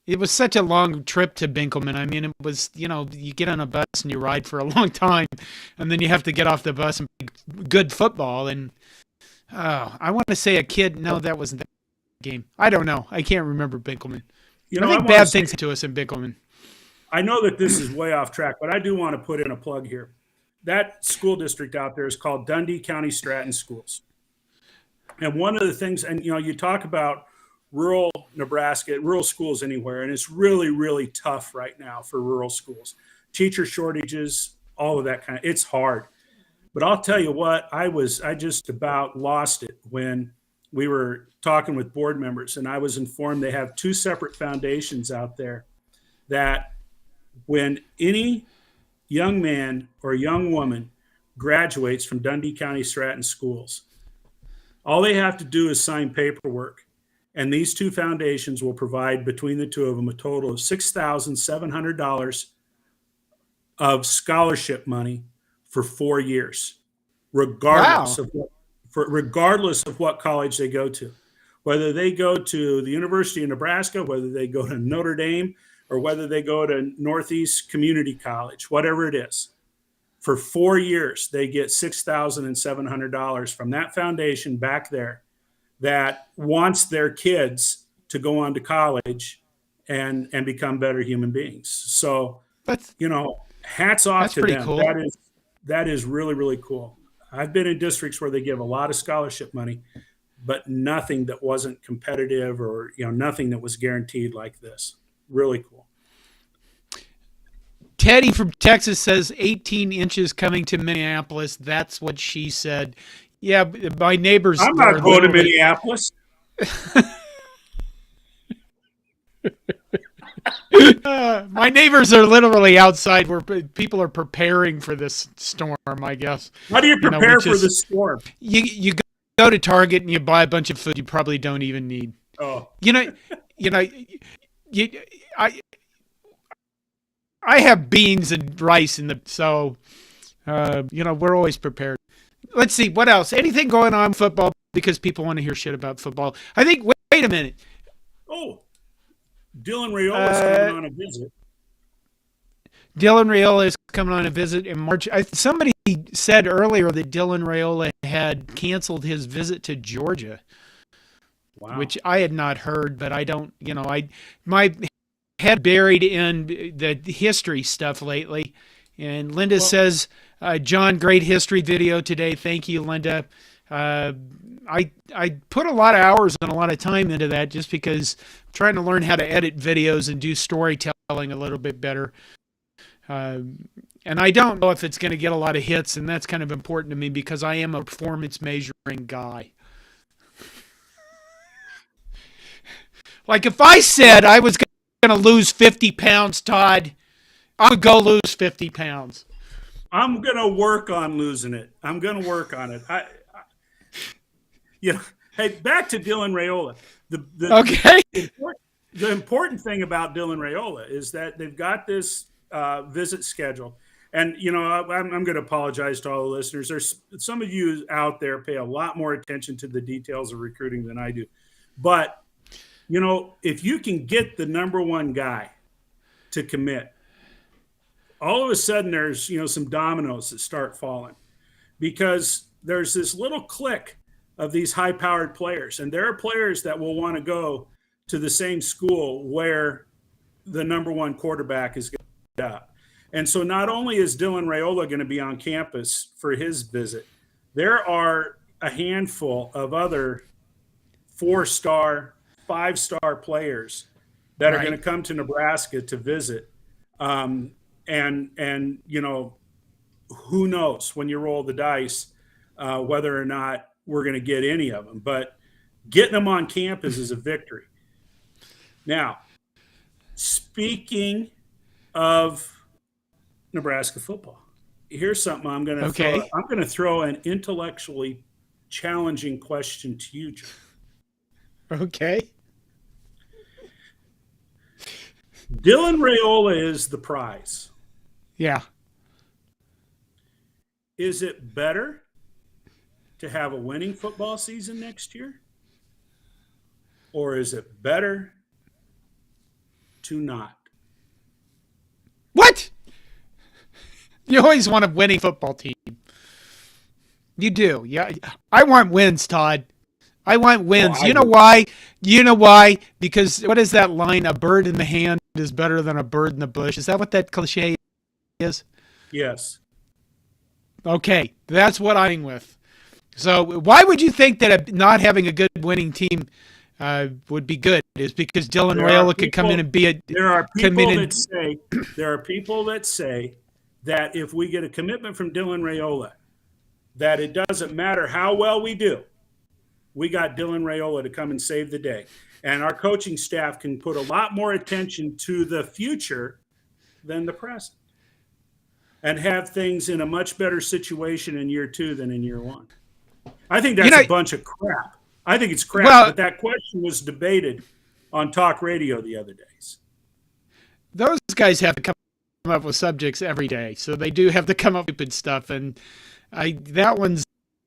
It was such a long trip to Benkelman. I mean, it was, you get on a bus and you ride for a long time, and then you have to get off the bus and play good football. And I want to say a kid. No, that wasn't that game. I don't know. I can't remember Benkelman. I think bad things to us in Benkelman. I know that this is way off track, but I do want to put in a plug here. That school district out there is called Dundee County Stratton Schools. And one of the things, and you talk about rural Nebraska, rural schools anywhere, and it's really, really tough right now for rural schools. Teacher shortages, all of that kind of, it's hard. But I'll tell you what, I just about lost it when we were talking with board members, and I was informed they have two separate foundations out there that when any young man or young woman graduates from Dundee County Stratton schools, all they have to do is sign paperwork. And these two foundations will provide between the two of them a total of $6,700 of scholarship money for 4 years, regardless Wow. regardless of what college they go to. Whether they go to the University of Nebraska, whether they go to Notre Dame, or whether they go to Northeast Community College, whatever it is. For 4 years, they get $6,700 from that foundation back there that wants their kids to go on to college and become better human beings. So, That's hats off to pretty them. cool. That is really, really cool. I've been in districts where they give a lot of scholarship money, but nothing that wasn't competitive or nothing that was guaranteed like this. Really cool. Teddy from Texas says 18 inches coming to Minneapolis. That's what she said. Yeah, my neighbors I'm are not going to literally- Minneapolis. my neighbors are literally outside where people are preparing for this storm, I guess. How do you prepare which for is- the storm? You go to Target and you buy a bunch of food you probably don't even need. Oh, You I have beans and rice so we're always prepared. Let's see what else. Anything going on in football because people want to hear shit about football. I think. Wait a minute. Dylan Raiola's coming on a visit. Dylan Raiola is coming on a visit in March. Somebody said earlier that Dylan Raiola had canceled his visit to Georgia, Wow. which I had not heard. But I don't. My head buried in the history stuff lately. And Linda says, John, great history video today. Thank you, Linda. I put a lot of hours and a lot of time into that just because I'm trying to learn how to edit videos and do storytelling a little bit better. And I don't know if it's going to get a lot of hits, and that's kind of important to me because I am a performance measuring guy. Like if I said I was going to lose 50 pounds, Todd, I would go lose 50 pounds. I'm going to work on losing it. I'm going to work on it. Hey, back to Dylan Raiola. Okay. The important thing about Dylan Raiola is that they've got this visit scheduled. And, I'm going to apologize to all the listeners. There's some of you out there pay a lot more attention to the details of recruiting than I do. But, if you can get the number one guy to commit, all of a sudden there's, some dominoes that start falling because there's this little clique of these high-powered players. And there are players that will want to go to the same school where the number one quarterback is going to end up. And so not only is Dylan Raiola going to be on campus for his visit, there are a handful of other 4-star, 5-star players that are going to come to Nebraska to visit. And who knows when you roll the dice whether or not we're going to get any of them. But getting them on campus is a victory. Now, speaking of Nebraska football, here's something I'm going to throw an intellectually challenging question to you, John. Okay. Dylan Raiola is the prize. Yeah. Is it better to have a winning football season next year? Or is it better to not? What? You always want a winning football team. You do. Yeah. I want wins, Todd. I want wins. You know why? Because what is that line? A bird in the hand is better than a bird in the bush. Is that what that cliche is? Yes. Okay. That's what I'm with. So why would you think that not having a good winning team would be good? Is because Dylan Raiola could come in and be a. There are people that say that if we get a commitment from Dylan Raiola, that it doesn't matter how well we do, we got Dylan Raiola to come and save the day. And our coaching staff can put a lot more attention to the future than the present and have things in a much better situation in year 2 than in year 1. I think that's a bunch of crap. I think it's crap. But that question was debated on talk radio the other days. Those guys have to come up with subjects every day, so they do have to come up with stupid stuff. And that one's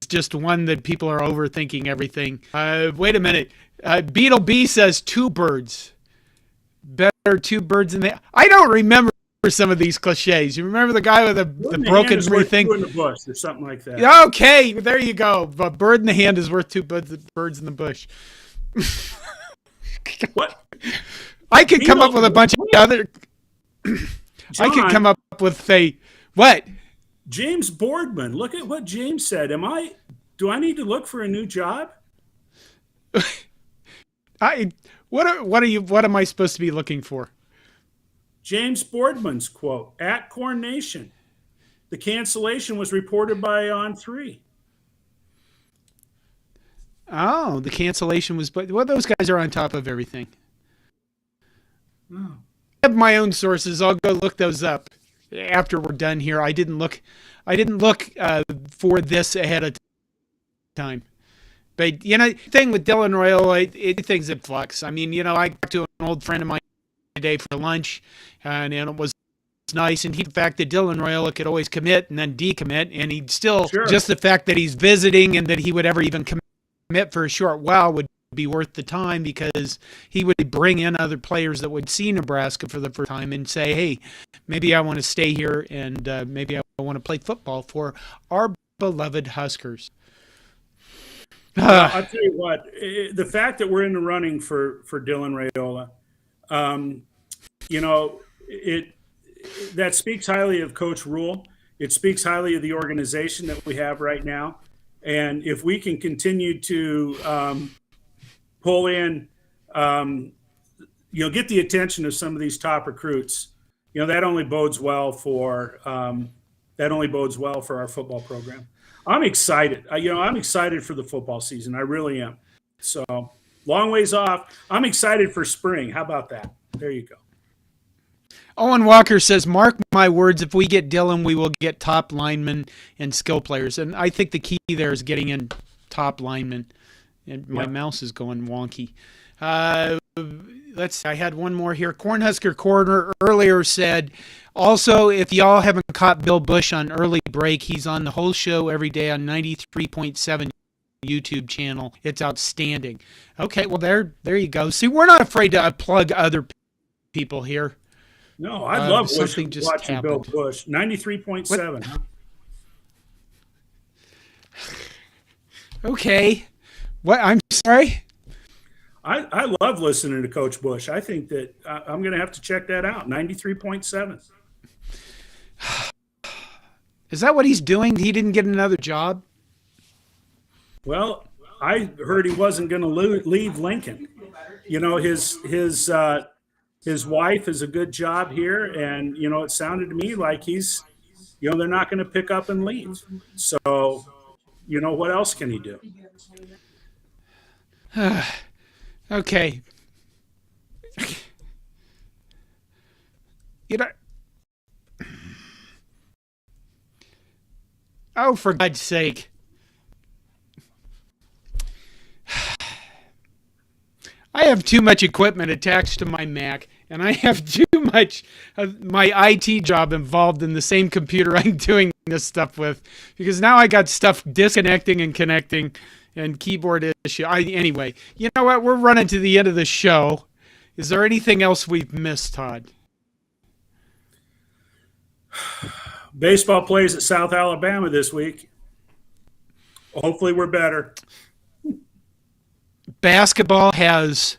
just one that people are overthinking everything. Wait a minute. Beetle B says 2 birds. Better 2 birds in the... I don't remember some of these cliches. You remember the guy with the broken thing? 2 in the bush or something like that. Okay, there you go. A bird in the hand is worth 2 birds in the bush. What? I could come up with a bunch of other... I could come up with what? James Boardman. Look at what James said. Do I need to look for a new job? What am I supposed to be looking for? James Boardman's quote at Corn Nation. The cancellation was reported by On3. Oh, the cancellation was, but those guys are on top of everything. Oh. I have my own sources. I'll go look those up after we're done here. I didn't look for this ahead of time. But, the thing with Dylan Raiola, things in flux. I mean, I talked to an old friend of mine today for lunch, and it was nice. And the fact that Dylan Raiola could always commit and then decommit, and he'd still, just the fact that he's visiting and that he would ever even commit for a short while would be worth the time, because he would bring in other players that would see Nebraska for the first time and say, hey, maybe I want to stay here, and maybe I want to play football for our beloved Huskers. I'll tell you what, the fact that we're in the running for Dylan Raiola, that speaks highly of Coach Rule. It speaks highly of the organization that we have right now. And if we can continue to pull in, get the attention of some of these top recruits, that only bodes well for our football program. I'm excited. I'm excited for the football season. I really am. So long ways off. I'm excited for spring. How about that? There you go. Owen Walker says, mark my words, if we get Dylan, we will get top linemen and skill players. And I think the key there is getting in top linemen. And my mouse is going wonky. Let's see. I had one more here. Cornhusker Corner earlier said, also, if y'all haven't caught Bill Bush on early break, he's on the whole show every day on 93.7 YouTube channel. It's outstanding. Okay, well, there you go. See, we're not afraid to plug other people here. No, I love watching Bill Bush. 93.7. Huh? Okay. What? I'm sorry? I love listening to Coach Bush. I think that I'm going to have to check that out. 93.7. Is that what he's doing? He didn't get another job? Well, I heard he wasn't going to leave Lincoln. His wife is a good job here, and it sounded to me like he's, they're not going to pick up and leave. So, what else can he do? Okay. Oh, for God's sake. I have too much equipment attached to my Mac, and I have too much of my IT job involved in the same computer I'm doing this stuff with, because now I got stuff disconnecting and connecting and keyboard issue. Anyway, you know what? We're running to the end of the show. Is there anything else we've missed, Todd? Baseball plays at South Alabama this week. Hopefully we're better. Basketball has,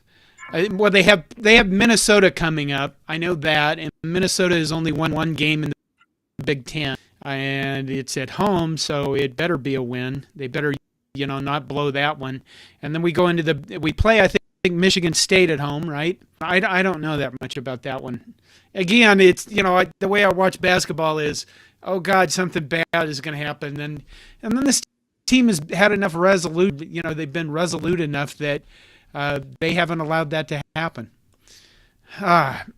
they have Minnesota coming up. I know that, and Minnesota has only won one game in the Big Ten, and it's at home, so it better be a win. They better, not blow that one. And then we go into we play, I think, Michigan State at home, right? I don't know that much about that one. Again, it's, the way I watch basketball is, oh God, something bad is going to happen, and then the team has had enough resolute, they've been resolute enough that they haven't allowed that to happen.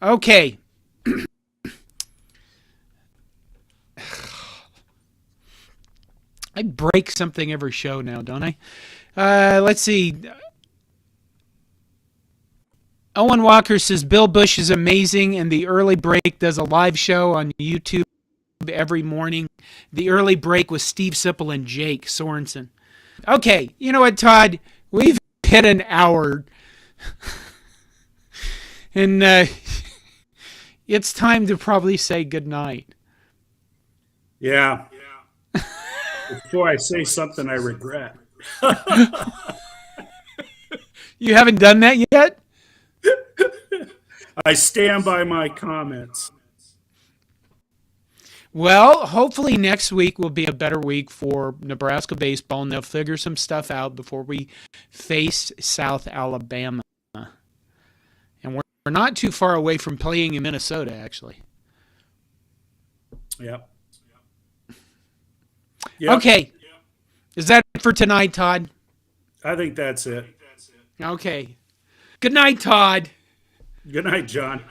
Okay. I break something every show now, don't I? Let's see. Owen Walker says Bill Bush is amazing, and the early break does a live show on YouTube every morning. The early break was Steve Sipple and Jake Sorensen. Okay, you know what, Todd? We've hit an hour. And it's time to probably say goodnight. Yeah. Before I say something I regret. You haven't done that yet? I stand by my comments. Well, hopefully next week will be a better week for Nebraska baseball, and they'll figure some stuff out before we face South Alabama. And we're not too far away from playing in Minnesota, actually. Yep. Okay. Is that it for tonight, Todd? I think that's it. Okay. Good night, Todd. Good night, John.